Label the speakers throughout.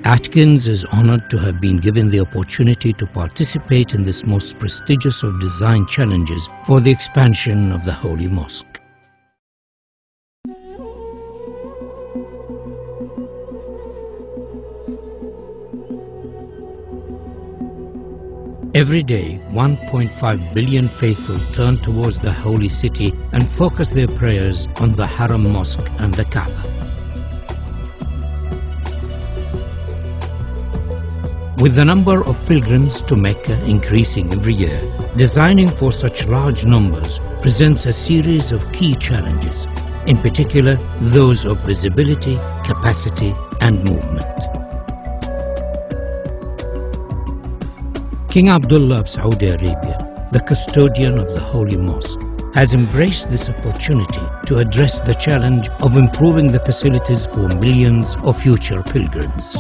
Speaker 1: Atkins is honored to have been given the opportunity to participate in this most prestigious of design challenges for the expansion of the Holy Mosque. Every day, 1.5 billion faithful turn towards the holy city and focus their prayers on the Haram Mosque and the Kaaba. With the number of pilgrims to Mecca increasing every year, designing for such large numbers presents a series of key challenges, in particular those of visibility, capacity and movement. King Abdullah of Saudi Arabia, the custodian of the Holy Mosque, has embraced this opportunity to address the challenge of improving the facilities for millions of future pilgrims.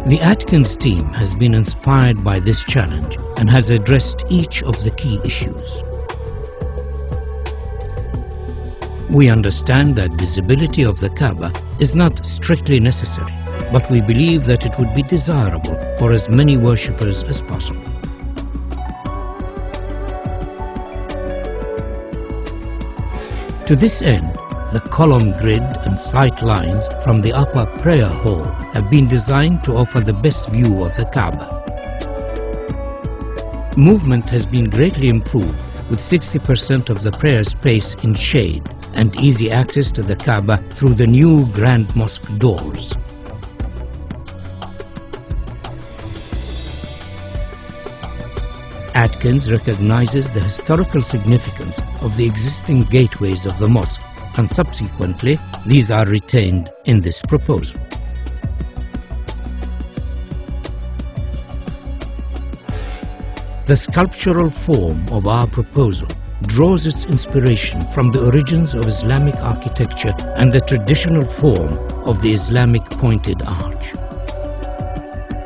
Speaker 1: The Atkins team has been inspired by this challenge and has addressed each of the key issues. We understand that visibility of the Kaaba is not strictly necessary, but we believe that it would be desirable for as many worshippers as possible. To this end, the column grid and sight lines from the upper prayer hall have been designed to offer the best view of the Kaaba. Movement has been greatly improved, with 60% of the prayer space in shade and easy access to the Kaaba through the new Grand Mosque doors. Atkins recognizes the historical significance of the existing gateways of the mosque, and subsequently these are retained in this proposal. The sculptural form of our proposal draws its inspiration from the origins of Islamic architecture and the traditional form of the Islamic pointed arch.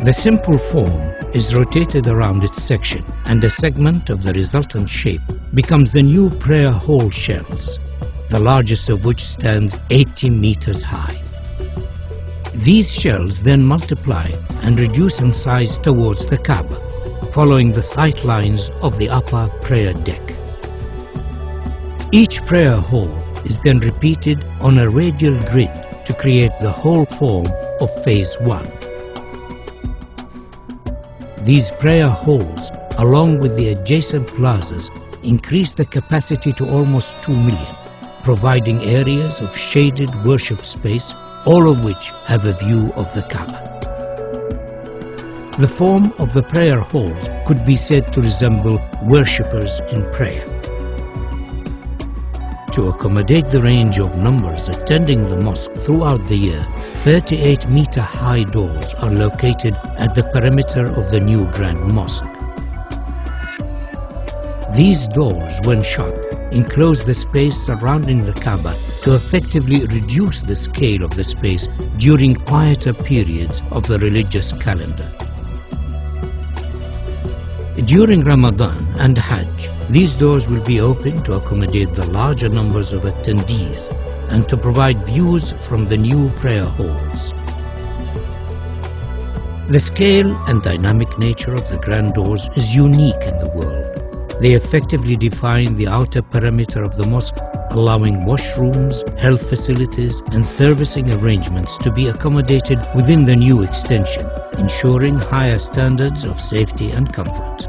Speaker 1: The simple form is rotated around its section, and a segment of the resultant shape becomes the new prayer hall shells, the largest of which stands 80 meters high. These shells then multiply and reduce in size towards the Kaaba, following the sight lines of the upper prayer deck. Each prayer hall is then repeated on a radial grid to create the whole form of Phase 1. These prayer halls, along with the adjacent plazas, increase the capacity to almost 2 million, providing areas of shaded worship space, all of which have a view of the Kaaba. The form of the prayer halls could be said to resemble worshippers in prayer. To accommodate the range of numbers attending the mosque throughout the year, 38-meter-high doors are located at the perimeter of the new Grand Mosque. These doors, when shut, enclose the space surrounding the Kaaba to effectively reduce the scale of the space during quieter periods of the religious calendar. During Ramadan and Hajj, these doors will be open to accommodate the larger numbers of attendees and to provide views from the new prayer halls. The scale and dynamic nature of the grand doors is unique in the world. They effectively define the outer perimeter of the mosque, allowing washrooms, health facilities and servicing arrangements to be accommodated within the new extension, ensuring higher standards of safety and comfort.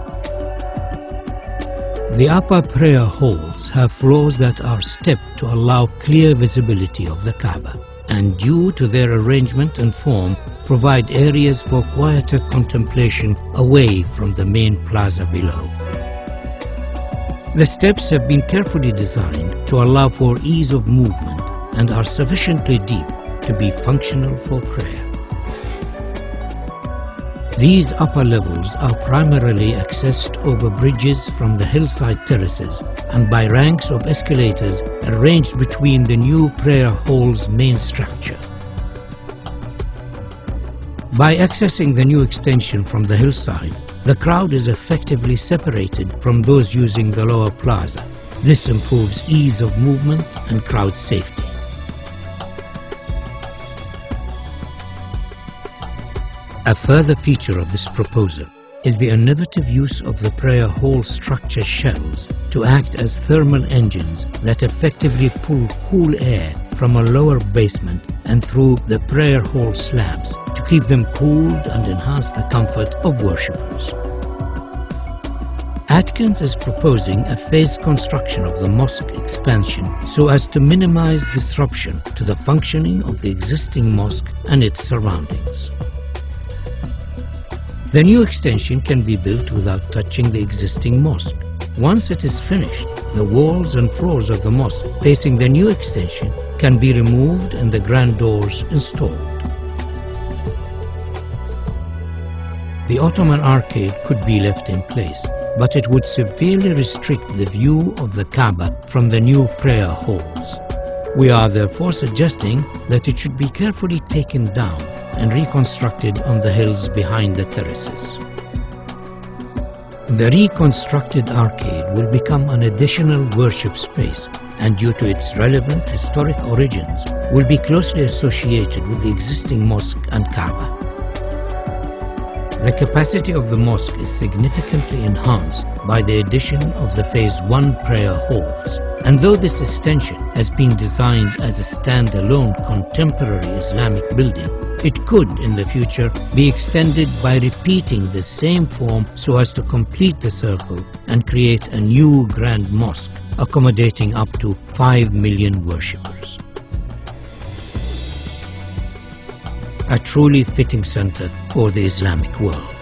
Speaker 1: The upper prayer halls have floors that are stepped to allow clear visibility of the Kaaba, and due to their arrangement and form, provide areas for quieter contemplation away from the main plaza below. The steps have been carefully designed to allow for ease of movement and are sufficiently deep to be functional for prayer. These upper levels are primarily accessed over bridges from the hillside terraces and by ranks of escalators arranged between the new prayer hall's main structure. By accessing the new extension from the hillside, the crowd is effectively separated from those using the lower plaza. This improves ease of movement and crowd safety. A further feature of this proposal is the innovative use of the prayer hall structure shells to act as thermal engines that effectively pull cool air from a lower basement and through the prayer hall slabs to keep them cooled and enhance the comfort of worshippers. Atkins is proposing a phased construction of the mosque expansion so as to minimize disruption to the functioning of the existing mosque and its surroundings. The new extension can be built without touching the existing mosque. Once it is finished, the walls and floors of the mosque facing the new extension can be removed and the grand doors installed. The Ottoman arcade could be left in place, but it would severely restrict the view of the Kaaba from the new prayer halls. We are therefore suggesting that it should be carefully taken down and reconstructed on the hills behind the terraces. The reconstructed arcade will become an additional worship space and, due to its relevant historic origins, will be closely associated with the existing mosque and Kaaba. The capacity of the mosque is significantly enhanced by the addition of the Phase 1 prayer halls, and though this extension has been designed as a stand-alone contemporary Islamic building, it could in the future be extended by repeating the same form so as to complete the circle and create a new grand mosque accommodating up to 5 million worshippers. A truly fitting center for the Islamic world.